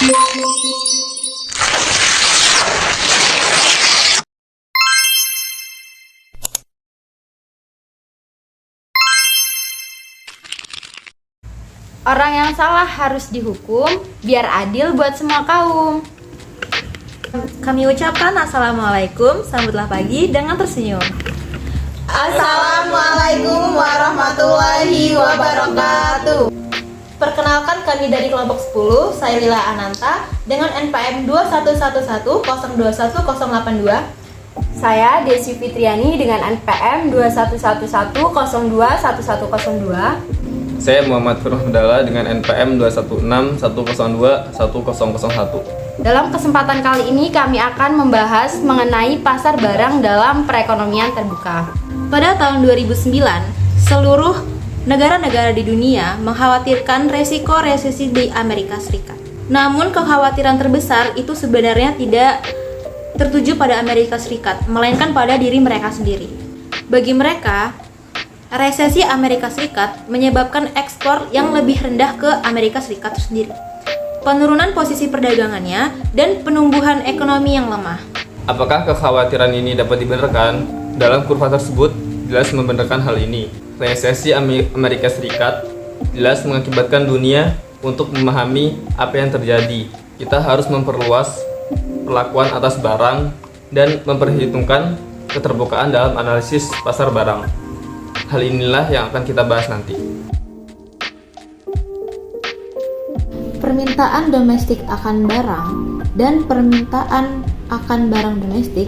Orang yang salah harus dihukum biar adil buat semua kaum. Kami ucapkan Assalamualaikum, sambutlah pagi dengan tersenyum. Assalamualaikum warahmatullahi wabarakatuh. Perkenalkan, kami dari kelompok 10, saya Lila Ananta dengan NPM 21112108182. Saya Desi Fitriani dengan NPM 2111021102. Saya Muhammad Firhudala dengan NPM 21610210001. Dalam kesempatan kali ini kami akan membahas mengenai pasar barang dalam perekonomian terbuka. Pada tahun 2009, seluruh negara-negara di dunia mengkhawatirkan resiko resesi di Amerika Serikat. Namun kekhawatiran terbesar itu sebenarnya tidak tertuju pada Amerika Serikat, melainkan pada diri mereka sendiri. Bagi mereka, resesi Amerika Serikat menyebabkan ekspor yang lebih rendah ke Amerika Serikat sendiri, penurunan posisi perdagangannya, dan penumbuhan ekonomi yang lemah. Apakah kekhawatiran ini dapat dibenarkan? Dalam kurva tersebut jelas membenarkan hal ini. Resesi Amerika Serikat jelas mengakibatkan dunia untuk memahami apa yang terjadi. Kita harus memperluas perlakuan atas barang dan memperhitungkan keterbukaan dalam analisis pasar barang. Hal inilah yang akan kita bahas nanti. Permintaan domestik akan barang dan permintaan akan barang domestik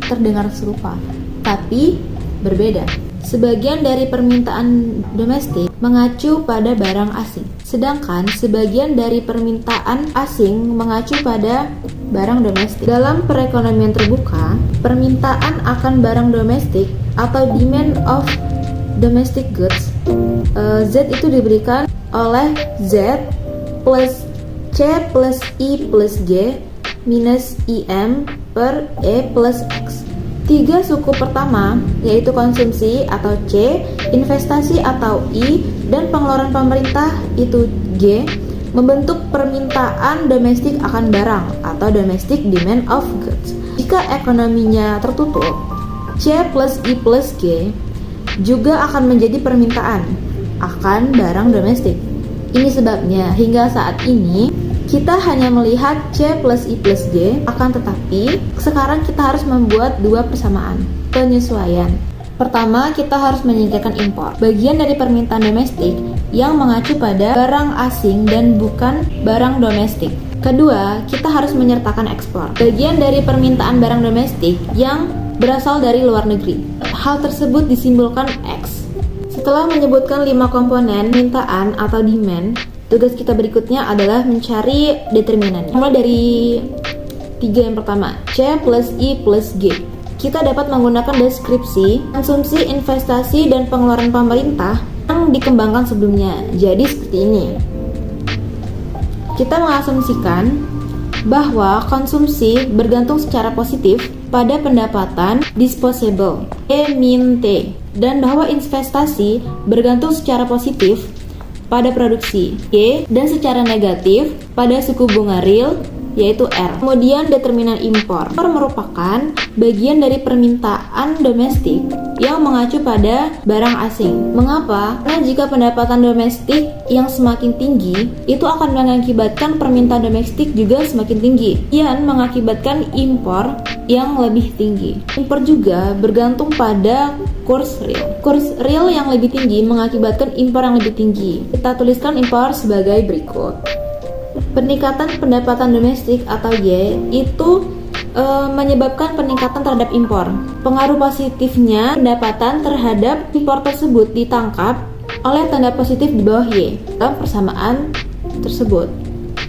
terdengar serupa, tapi berbeda. Sebagian dari permintaan domestik mengacu pada barang asing, sedangkan sebagian dari permintaan asing mengacu pada barang domestik. Dalam perekonomian terbuka, permintaan akan barang domestik atau demand of domestic goods, Z itu diberikan oleh Z plus C plus I plus G minus IM per E plus X. Tiga suku pertama, yaitu konsumsi atau C, investasi atau I, dan pengeluaran pemerintah itu G, membentuk permintaan domestik akan barang atau domestic demand of goods. Jika ekonominya tertutup, C plus I plus G juga akan menjadi permintaan akan barang domestik. Ini sebabnya hingga saat ini kita hanya melihat C plus I plus G, akan tetapi sekarang kita harus membuat dua persamaan, penyesuaian. Pertama, kita harus menyingkirkan impor, bagian dari permintaan domestik yang mengacu pada barang asing dan bukan barang domestik. Kedua, kita harus menyertakan ekspor, bagian dari permintaan barang domestik yang berasal dari luar negeri. Hal tersebut disimbolkan X. Setelah menyebutkan 5 komponen permintaan atau demand, tugas kita berikutnya adalah mencari determinannya. Mulai dari 3 yang pertama, C plus I plus G. Kita dapat menggunakan deskripsi konsumsi, investasi, dan pengeluaran pemerintah yang dikembangkan sebelumnya. Jadi seperti ini. Kita mengasumsikan bahwa konsumsi bergantung secara positif pada pendapatan disposable E min T, dan bahwa investasi bergantung secara positif pada produksi Y, dan secara negatif pada suku bunga real yaitu R. Kemudian determinan impor merupakan bagian dari permintaan domestik yang mengacu pada barang asing. Mengapa? Karena jika pendapatan domestik yang semakin tinggi, itu akan mengakibatkan permintaan domestik juga semakin tinggi, yang mengakibatkan impor yang lebih tinggi. Impor juga bergantung pada kurs real. Kurs real yang lebih tinggi mengakibatkan impor yang lebih tinggi. Kita tuliskan impor sebagai berikut. Peningkatan pendapatan domestik atau Y itu menyebabkan peningkatan terhadap impor. Pengaruh positifnya pendapatan terhadap impor tersebut ditangkap oleh tanda positif di bawah Y dalam persamaan tersebut.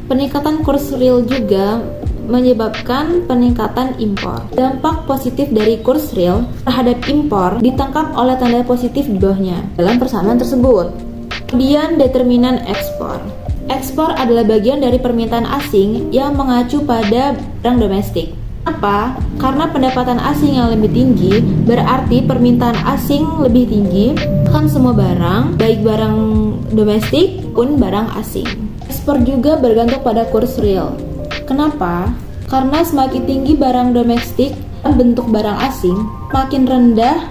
Peningkatan kurs real juga menyebabkan peningkatan impor. Dampak positif dari kurs real terhadap impor ditangkap oleh tanda positif di bawahnya dalam persamaan tersebut. Kemudian determinan ekspor. Ekspor adalah bagian dari permintaan asing yang mengacu pada barang domestik. Kenapa? Karena pendapatan asing yang lebih tinggi berarti permintaan asing lebih tinggi akan semua barang, baik barang domestik maupun barang asing. Ekspor juga bergantung pada kurs real. Kenapa? Karena semakin tinggi barang domestik bentuk barang asing, makin rendah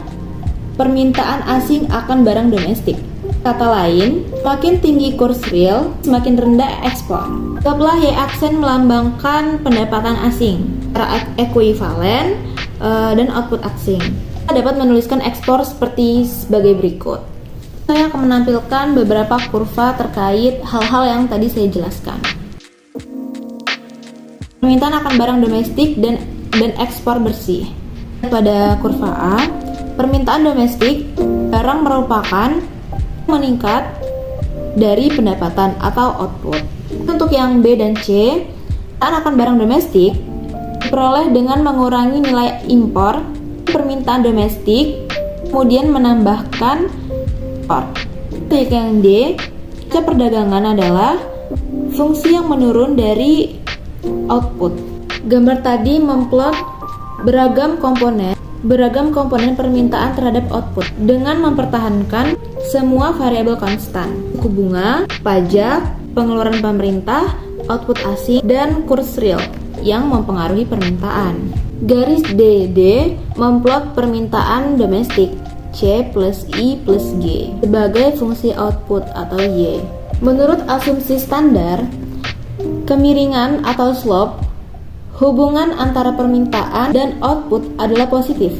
permintaan asing akan barang domestik. Kata lain, makin tinggi kurs real, semakin rendah ekspor. Anggaplah Y aksen melambangkan pendapatan asing, secara ekuivalen dan output asing. Kita dapat menuliskan ekspor sebagai berikut. Saya akan menampilkan beberapa kurva terkait hal-hal yang tadi saya jelaskan. Permintaan akan barang domestik dan ekspor bersih. Pada kurva A, permintaan domestik barang merupakan meningkat dari pendapatan atau output. Untuk yang B dan C, akan barang domestik diperoleh dengan mengurangi nilai impor permintaan domestik, kemudian menambahkan impor. Untuk yang D, perdagangan adalah fungsi yang menurun dari output. Gambar tadi memplot beragam komponen permintaan terhadap output dengan mempertahankan semua variabel konstan, suku bunga, pajak, pengeluaran pemerintah, output asing, dan kurs real yang mempengaruhi permintaan. Garis DD memplot permintaan domestik C plus I plus G sebagai fungsi output atau Y. Menurut asumsi standar, kemiringan atau slope hubungan antara permintaan dan output adalah positif,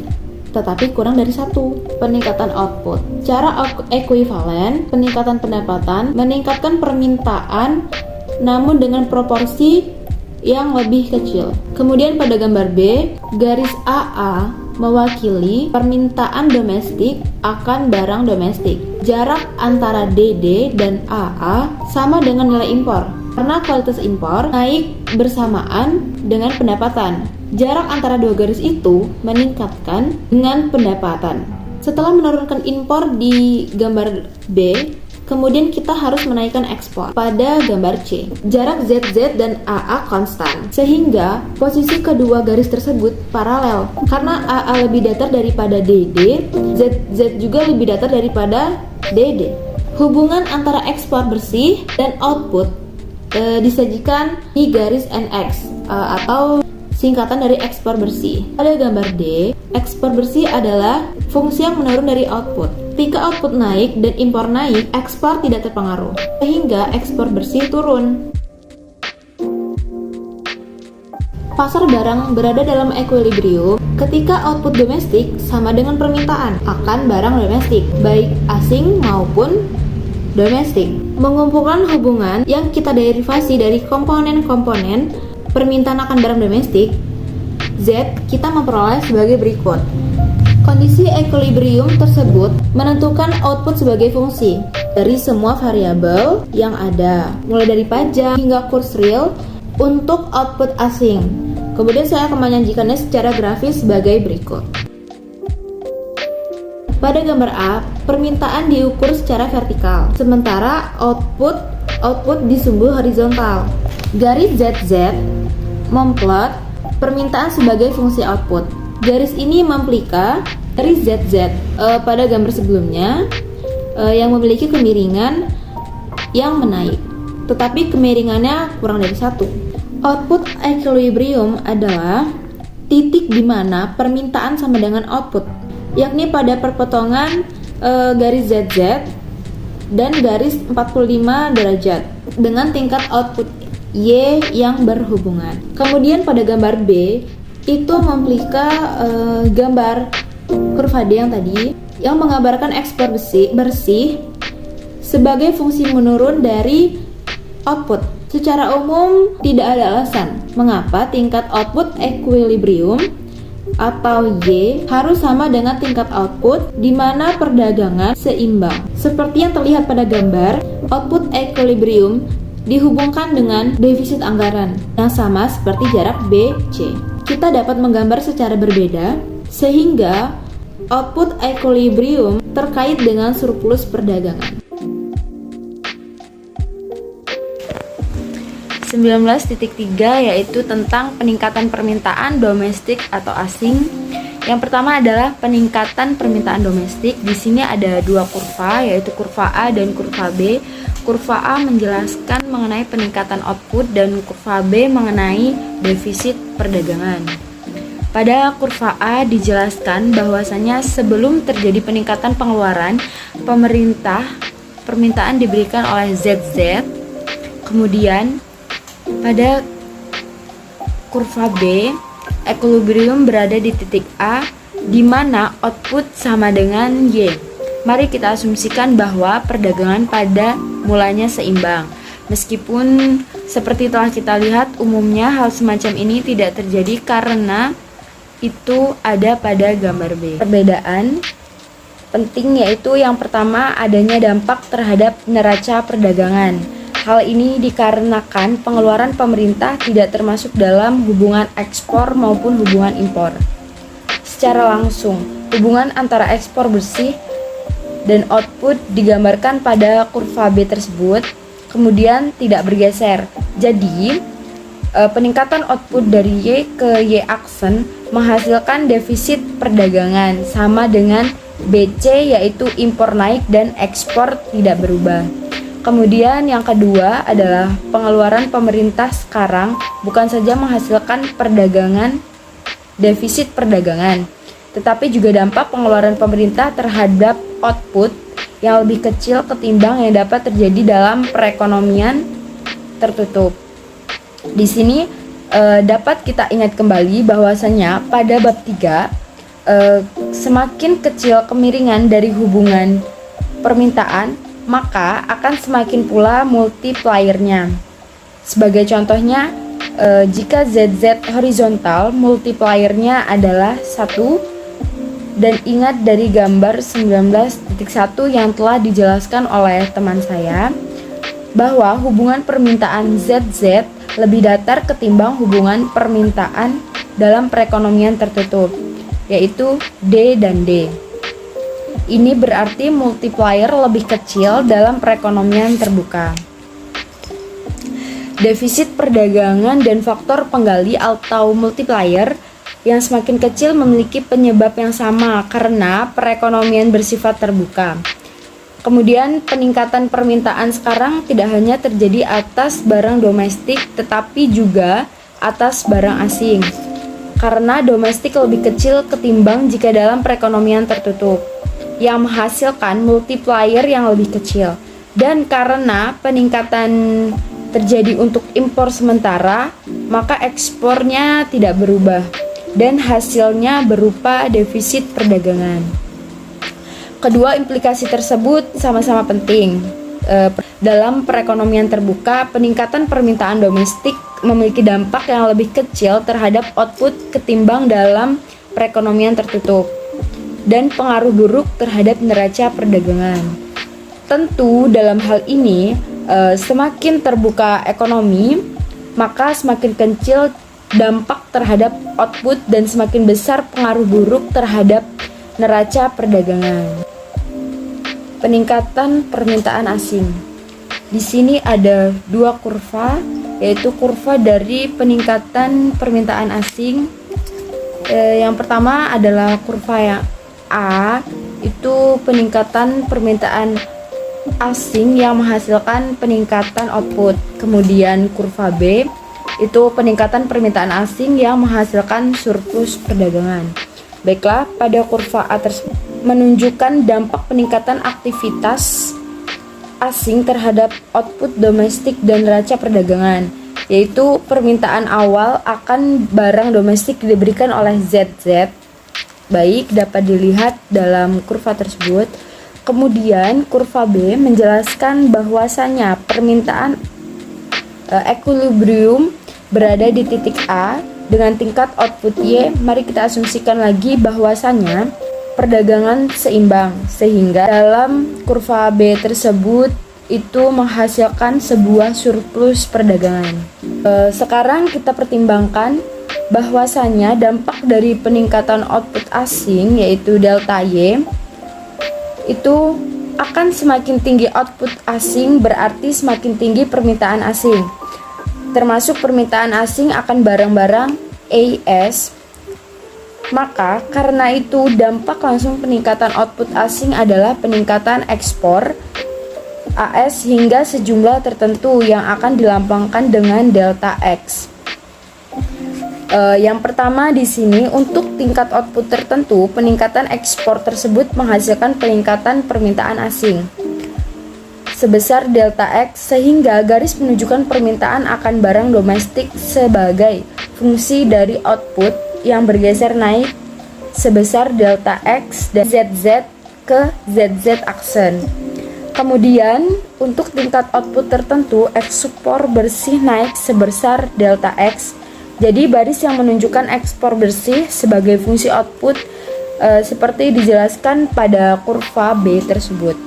tetapi kurang dari 1. Peningkatan output secara ekuivalen, peningkatan pendapatan meningkatkan permintaan namun dengan proporsi yang lebih kecil. Kemudian pada gambar B, garis AA mewakili permintaan domestik akan barang domestik. Jarak antara DD dan AA sama dengan nilai impor, karena kualitas impor naik bersamaan dengan pendapatan. Jarak antara dua garis itu meningkatkan dengan pendapatan. Setelah menurunkan impor di gambar B, kemudian kita harus menaikkan ekspor pada gambar C. Jarak ZZ dan AA konstan, sehingga posisi kedua garis tersebut paralel. Karena AA lebih datar daripada DD, ZZ juga lebih datar daripada DD. Hubungan antara ekspor bersih dan output disajikan di garis NX atau singkatan dari ekspor bersih. Pada gambar D, ekspor bersih adalah fungsi yang menurun dari output. Ketika output naik dan impor naik, ekspor tidak terpengaruh, sehingga ekspor bersih turun. Pasar barang berada dalam equilibrium ketika output domestik sama dengan permintaan akan barang domestik, baik asing maupun domestik. Mengumpulkan hubungan yang kita derivasi dari komponen-komponen permintaan akan barang domestik, Z kita memperoleh sebagai berikut. Kondisi equilibrium tersebut menentukan output sebagai fungsi dari semua variabel yang ada, mulai dari pajak hingga kurs real untuk output asing. Kemudian saya akan menyajikannya secara grafis sebagai berikut. Pada gambar A, permintaan diukur secara vertikal, sementara output disumbu horizontal. Garis ZZ memplot permintaan sebagai fungsi output. Garis ini memplika garis ZZ pada gambar sebelumnya yang memiliki kemiringan yang menaik, tetapi kemiringannya kurang dari 1. Output equilibrium adalah titik di mana permintaan sama dengan output, yakni pada perpotongan garis ZZ dan garis 45 derajat dengan tingkat output Y yang berhubungan. Kemudian pada gambar B itu memplika gambar kurva D yang tadi yang menggambarkan ekspor bersih sebagai fungsi menurun dari output. Secara umum tidak ada alasan mengapa tingkat output equilibrium atau Y harus sama dengan tingkat output di mana perdagangan seimbang. Seperti yang terlihat pada gambar, output equilibrium dihubungkan dengan defisit anggaran yang sama seperti jarak BC. Kita dapat menggambar secara berbeda sehingga output equilibrium terkait dengan surplus perdagangan. 19.3 yaitu tentang peningkatan permintaan domestik atau asing. Yang pertama adalah peningkatan permintaan domestik. Di sini ada dua kurva, yaitu kurva A dan kurva B. Kurva A menjelaskan mengenai peningkatan output dan kurva B mengenai defisit perdagangan. Pada kurva A dijelaskan bahwasanya sebelum terjadi peningkatan pengeluaran, permintaan diberikan oleh ZZ. Kemudian pada kurva B, equilibrium berada di titik A di mana output sama dengan Y. Mari kita asumsikan bahwa perdagangan pada mulanya seimbang. Meskipun seperti telah kita lihat, umumnya hal semacam ini tidak terjadi karena itu ada pada gambar B. Perbedaan penting yaitu yang pertama adanya dampak terhadap neraca perdagangan. Hal ini dikarenakan pengeluaran pemerintah tidak termasuk dalam hubungan ekspor maupun hubungan impor. Secara langsung, hubungan antara ekspor bersih dan output digambarkan pada kurva B tersebut, kemudian tidak bergeser. Jadi, peningkatan output dari Y ke Y aksen menghasilkan defisit perdagangan sama dengan BC, yaitu impor naik dan ekspor tidak berubah. Kemudian yang kedua adalah pengeluaran pemerintah sekarang bukan saja menghasilkan defisit perdagangan, tetapi juga dampak pengeluaran pemerintah terhadap output yang lebih kecil ketimbang yang dapat terjadi dalam perekonomian tertutup. Di sini dapat kita ingat kembali bahwasanya pada bab 3 semakin kecil kemiringan dari hubungan permintaan, maka akan semakin pula multipliernya. Sebagai contohnya, jika ZZ horizontal, multipliernya adalah 1. Dan ingat dari gambar 19.1 yang telah dijelaskan oleh teman saya, bahwa hubungan permintaan ZZ lebih datar ketimbang hubungan permintaan dalam perekonomian tertutup, yaitu D dan D. Ini berarti multiplier lebih kecil dalam perekonomian terbuka. Defisit perdagangan dan faktor penggali atau multiplier yang semakin kecil memiliki penyebab yang sama karena perekonomian bersifat terbuka. Kemudian peningkatan permintaan sekarang tidak hanya terjadi atas barang domestik tetapi juga atas barang asing. Karena domestik lebih kecil ketimbang jika dalam perekonomian tertutup, yang menghasilkan multiplier yang lebih kecil. Dan karena peningkatan terjadi untuk impor sementara, maka ekspornya tidak berubah dan hasilnya berupa defisit perdagangan. Kedua implikasi tersebut sama-sama penting. Dalam perekonomian terbuka, peningkatan permintaan domestik memiliki dampak yang lebih kecil terhadap output ketimbang dalam perekonomian tertutup dan pengaruh buruk terhadap neraca perdagangan. Tentu dalam hal ini, semakin terbuka ekonomi, maka semakin kecil dampak terhadap output dan semakin besar pengaruh buruk terhadap neraca perdagangan. Peningkatan permintaan asing. Di sini ada dua kurva, yaitu kurva dari peningkatan permintaan asing. Yang pertama adalah kurva yang A, itu peningkatan permintaan asing yang menghasilkan peningkatan output. Kemudian kurva B, itu peningkatan permintaan asing yang menghasilkan surplus perdagangan. Baiklah, pada kurva A tersebut menunjukkan dampak peningkatan aktivitas asing terhadap output domestik dan neraca perdagangan, yaitu permintaan awal akan barang domestik diberikan oleh ZZ. Baik, dapat dilihat dalam kurva tersebut. Kemudian kurva B menjelaskan bahwasanya permintaan equilibrium berada di titik A dengan tingkat output Y. Mari kita asumsikan lagi bahwasanya perdagangan seimbang, sehingga dalam kurva B tersebut itu menghasilkan sebuah surplus perdagangan. Sekarang kita pertimbangkan bahwasanya dampak dari peningkatan output asing, yaitu delta Y, itu akan semakin tinggi output asing, berarti semakin tinggi permintaan asing, termasuk permintaan asing akan barang-barang AS. Maka karena itu dampak langsung peningkatan output asing adalah peningkatan ekspor. AS hingga sejumlah tertentu yang akan dilambangkan dengan delta X. Yang pertama di sini, untuk tingkat output tertentu, peningkatan ekspor tersebut menghasilkan peningkatan permintaan asing sebesar delta X, sehingga garis menunjukkan permintaan akan barang domestik sebagai fungsi dari output yang bergeser naik sebesar delta X dan ZZ ke ZZ aksen. Kemudian untuk tingkat output tertentu, ekspor bersih naik sebesar delta X. Jadi baris yang menunjukkan ekspor bersih sebagai fungsi output seperti dijelaskan pada kurva B tersebut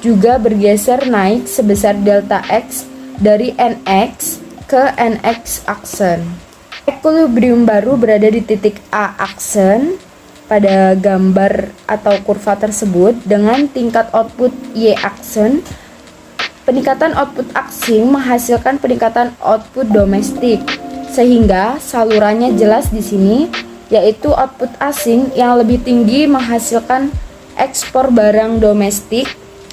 juga bergeser naik sebesar delta X dari NX ke NX aksen. Equilibrium baru berada di titik A aksen pada gambar atau kurva tersebut dengan tingkat output Y aksen. Peningkatan output asing menghasilkan peningkatan output domestik, sehingga salurannya jelas di sini, yaitu output asing yang lebih tinggi menghasilkan ekspor barang domestik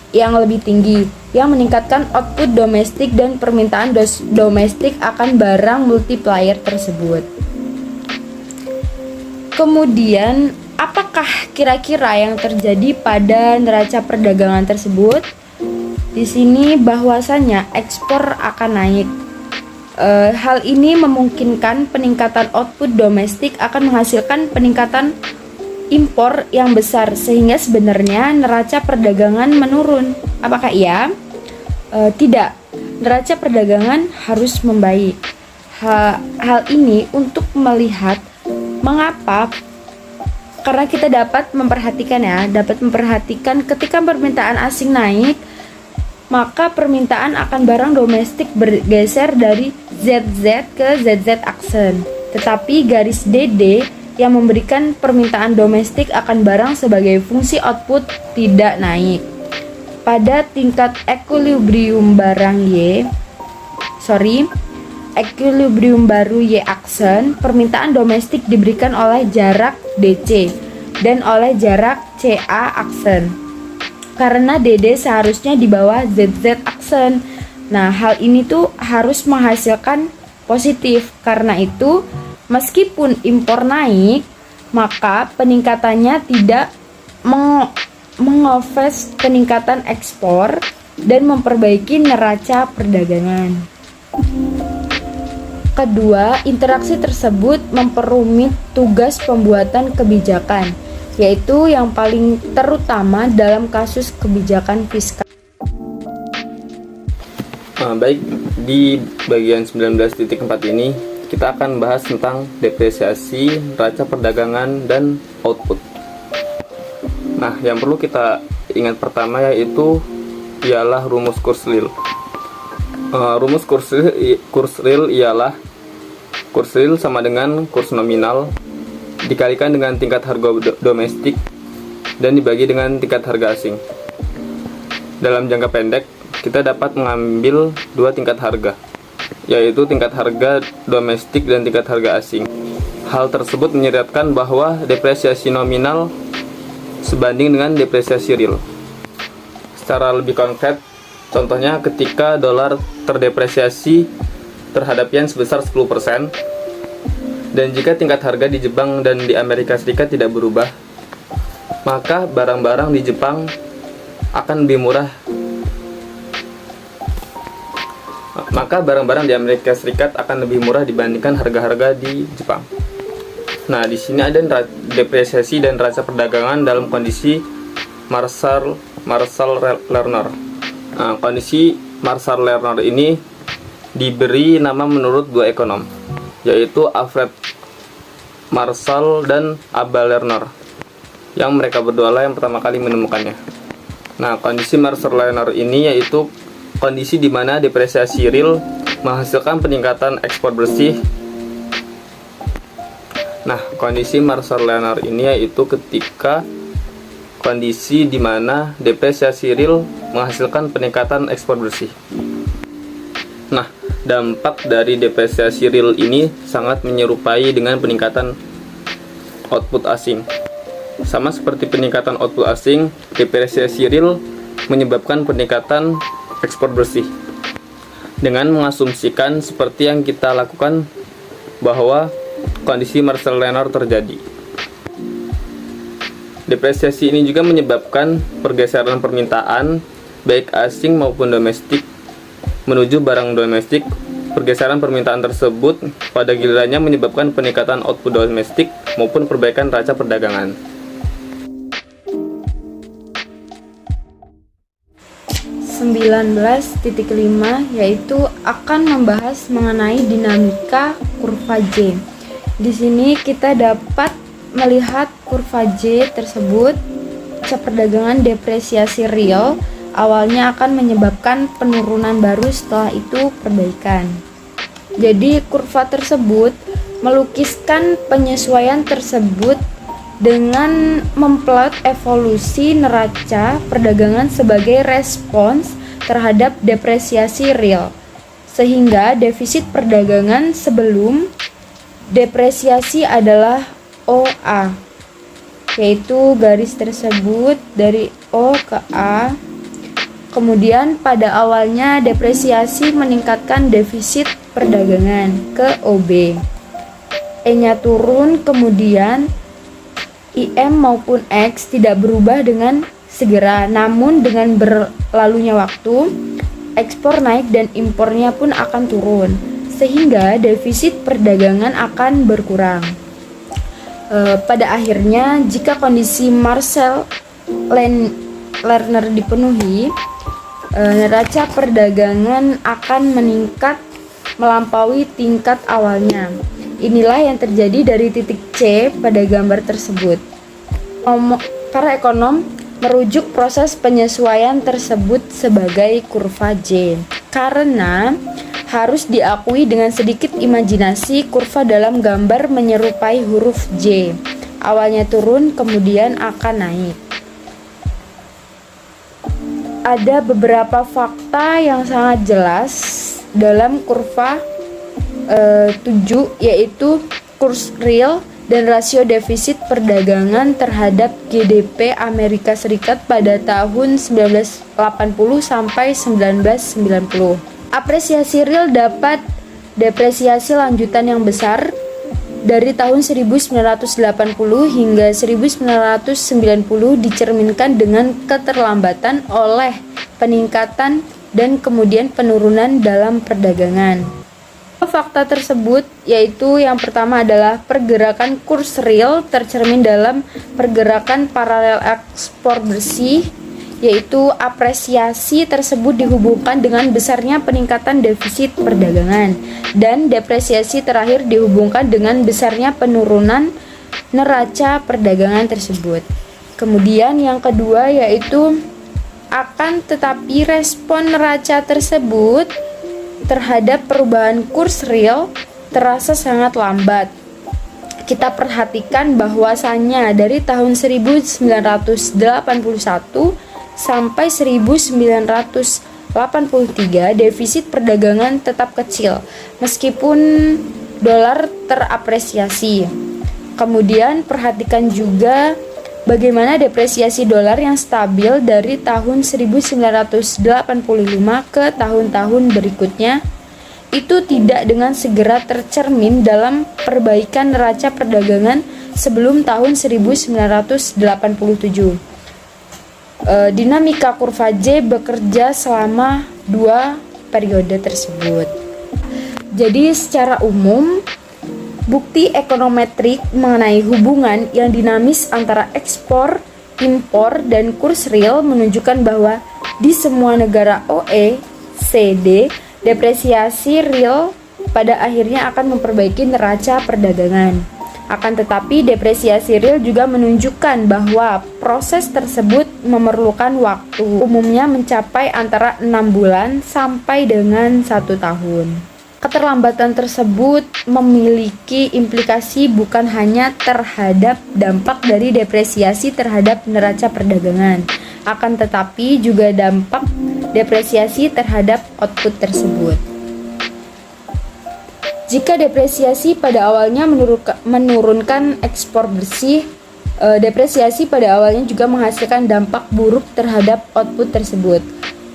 yang lebih tinggi, yang meningkatkan output domestik dan permintaan domestik akan barang multiplier tersebut. Kemudian, apakah kira-kira yang terjadi pada neraca perdagangan tersebut? Di sini bahwasanya ekspor akan naik. Hal ini memungkinkan peningkatan output domestik akan menghasilkan peningkatan impor yang besar, sehingga sebenarnya neraca perdagangan menurun. Apakah iya? Tidak. Neraca perdagangan harus membaik. Hal ini untuk melihat mengapa, karena kita dapat memperhatikan ketika permintaan asing naik, maka permintaan akan barang domestik bergeser dari ZZ ke ZZ aksen. Tetapi garis DD yang memberikan permintaan domestik akan barang sebagai fungsi output tidak naik. Pada tingkat equilibrium equilibrium baru Y aksen, permintaan domestik diberikan oleh jarak DC dan oleh jarak CA aksen. Karena DD seharusnya di bawah ZZ aksen. Nah, hal ini tuh harus menghasilkan positif. Karena itu, meskipun impor naik, maka peningkatannya tidak meng-offset peningkatan ekspor dan memperbaiki neraca perdagangan. Kedua, interaksi tersebut memperumit tugas pembuatan kebijakan, yaitu yang paling terutama dalam kasus kebijakan fiskal. Baik, di bagian 19.4 ini kita akan bahas tentang depresiasi, neraca perdagangan, dan output. Nah, yang perlu kita ingat pertama yaitu ialah rumus Kurzweil. Rumus Kurzweil ialah Kurzweil sama dengan kurs nominal dikalikan dengan tingkat harga domestik dan dibagi dengan tingkat harga asing. Dalam jangka pendek, kita dapat mengambil dua tingkat harga, yaitu tingkat harga domestik dan tingkat harga asing. Hal tersebut menyeratkan bahwa depresiasi nominal sebanding dengan depresiasi real. Secara lebih konkret, contohnya ketika dolar terdepresiasi terhadap yen sebesar 10%, dan jika tingkat harga di Jepang dan di Amerika Serikat tidak berubah, maka barang-barang di Jepang akan lebih murah. Maka barang-barang di Amerika Serikat akan lebih murah dibandingkan harga-harga di Jepang. Nah, di sini ada depresiasi dan neraca perdagangan dalam kondisi Marshall-Lerner. Nah, kondisi Marshall-Lerner ini diberi nama menurut dua ekonom, yaitu Alfred Marshall dan Aba Lerner, yang mereka berdua lah yang pertama kali menemukannya. Nah, kondisi Marshall-Lerner ini yaitu kondisi di mana depresiasi real menghasilkan peningkatan ekspor bersih. Nah, kondisi Marshall-Lerner ini yaitu ketika kondisi di mana depresiasi real menghasilkan peningkatan ekspor bersih. Nah, dampak dari depresiasi real ini sangat menyerupai dengan peningkatan output asing. Sama seperti peningkatan output asing, depresiasi real menyebabkan peningkatan ekspor bersih. Dengan mengasumsikan seperti yang kita lakukan bahwa kondisi Marshall Lennard terjadi. Depresiasi ini juga menyebabkan pergeseran permintaan baik asing maupun domestik menuju barang domestik. Pergeseran permintaan tersebut pada gilirannya menyebabkan peningkatan output domestik maupun perbaikan neraca perdagangan. 19.5 yaitu akan membahas mengenai dinamika kurva J. Di sini kita dapat melihat kurva J tersebut, neraca perdagangan depresiasi real awalnya akan menyebabkan penurunan baru, setelah itu perbaikan. Jadi kurva tersebut melukiskan penyesuaian tersebut dengan memplot evolusi neraca perdagangan sebagai respons terhadap depresiasi real, sehingga defisit perdagangan sebelum depresiasi adalah OA, yaitu garis tersebut dari O ke A. Kemudian pada awalnya depresiasi meningkatkan defisit perdagangan ke OB, E-nya turun, kemudian IM maupun X tidak berubah dengan segera, namun dengan berlalunya waktu, ekspor naik dan impornya pun akan turun, sehingga defisit perdagangan akan berkurang. Pada akhirnya, jika kondisi Marshall Lennard dipenuhi, neraca perdagangan akan meningkat melampaui tingkat awalnya. Inilah yang terjadi dari titik C pada gambar tersebut. Para ekonom merujuk proses penyesuaian tersebut sebagai kurva J, karena harus diakui dengan sedikit imajinasi, kurva dalam gambar menyerupai huruf J. Awalnya turun, kemudian akan naik. Ada beberapa fakta yang sangat jelas dalam kurva 7, yaitu kurs real dan rasio defisit perdagangan terhadap GDP Amerika Serikat pada tahun 1980 sampai 1990. Apresiasi real dapat depresiasi lanjutan yang besar dari tahun 1980 hingga 1990 dicerminkan dengan keterlambatan oleh peningkatan dan kemudian penurunan dalam perdagangan. Fakta tersebut yaitu yang pertama adalah pergerakan kurs real tercermin dalam pergerakan paralel ekspor bersih, yaitu apresiasi tersebut dihubungkan dengan besarnya peningkatan defisit perdagangan, dan depresiasi terakhir dihubungkan dengan besarnya penurunan neraca perdagangan tersebut. Kemudian yang kedua yaitu akan tetapi respon neraca tersebut terhadap perubahan kurs real terasa sangat lambat. Kita perhatikan bahwasannya dari tahun 1981 sampai 1983 defisit perdagangan tetap kecil meskipun dolar terapresiasi. Kemudian perhatikan juga bagaimana depresiasi dolar yang stabil dari tahun 1985 ke tahun-tahun berikutnya itu tidak dengan segera tercermin dalam perbaikan neraca perdagangan sebelum tahun 1987. Dinamika kurva J bekerja selama 2 periode tersebut. Jadi secara umum, bukti ekonometrik mengenai hubungan yang dinamis antara ekspor, impor, dan kurs real menunjukkan bahwa di semua negara OECD, depresiasi real pada akhirnya akan memperbaiki neraca perdagangan. Akan tetapi, depresiasi real juga menunjukkan bahwa proses tersebut memerlukan waktu, umumnya mencapai antara 6 bulan sampai dengan 1 tahun. Keterlambatan tersebut memiliki implikasi bukan hanya terhadap dampak dari depresiasi terhadap neraca perdagangan, akan tetapi juga dampak depresiasi terhadap output tersebut. Jika depresiasi pada awalnya menurunkan ekspor bersih, depresiasi pada awalnya juga menghasilkan dampak buruk terhadap output tersebut.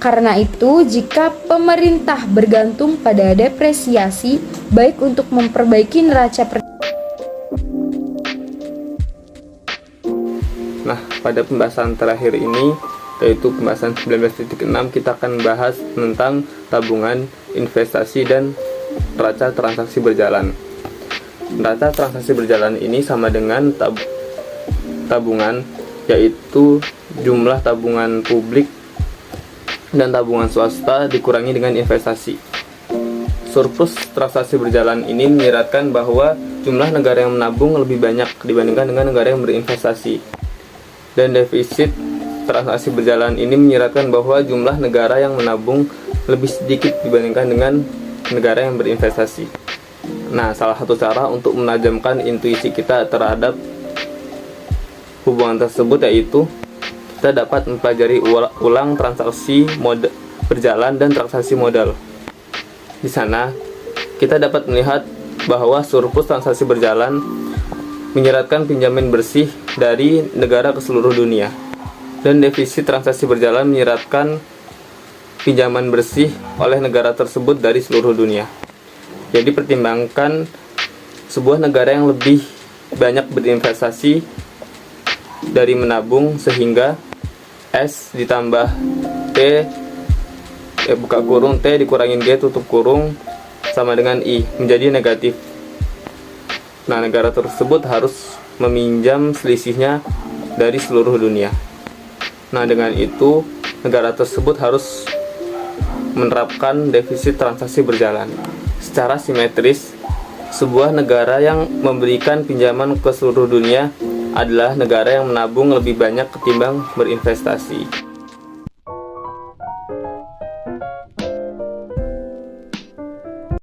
Karena itu, jika pemerintah bergantung pada depresiasi, baik untuk memperbaiki neraca Nah, pada pembahasan terakhir ini, yaitu pembahasan 19.6, kita akan bahas tentang tabungan, investasi, dan neraca transaksi berjalan. Neraca transaksi berjalan ini sama dengan tabungan, yaitu jumlah tabungan publik dan tabungan swasta dikurangi dengan investasi. Surplus transaksi berjalan ini menyiratkan bahwa jumlah negara yang menabung lebih banyak dibandingkan dengan negara yang berinvestasi. Dan defisit transaksi berjalan ini menyiratkan bahwa jumlah negara yang menabung lebih sedikit dibandingkan dengan negara yang berinvestasi. Nah, salah satu cara untuk menajamkan intuisi kita terhadap hubungan tersebut yaitu kita dapat mempelajari ulang transaksi berjalan dan transaksi modal. Di sana, kita dapat melihat bahwa surplus transaksi berjalan menyiratkan pinjaman bersih dari negara ke seluruh dunia, dan defisit transaksi berjalan menyiratkan pinjaman bersih oleh negara tersebut dari seluruh dunia. Jadi pertimbangkan sebuah negara yang lebih banyak berinvestasi dari menabung, sehingga S ditambah T buka kurung T dikurangin G tutup kurung sama dengan I menjadi negatif. Nah, negara tersebut harus meminjam selisihnya dari seluruh dunia. Nah, dengan itu negara tersebut harus menerapkan defisit transaksi berjalan. Secara simetris, sebuah negara yang memberikan pinjaman ke seluruh dunia adalah negara yang menabung lebih banyak ketimbang berinvestasi.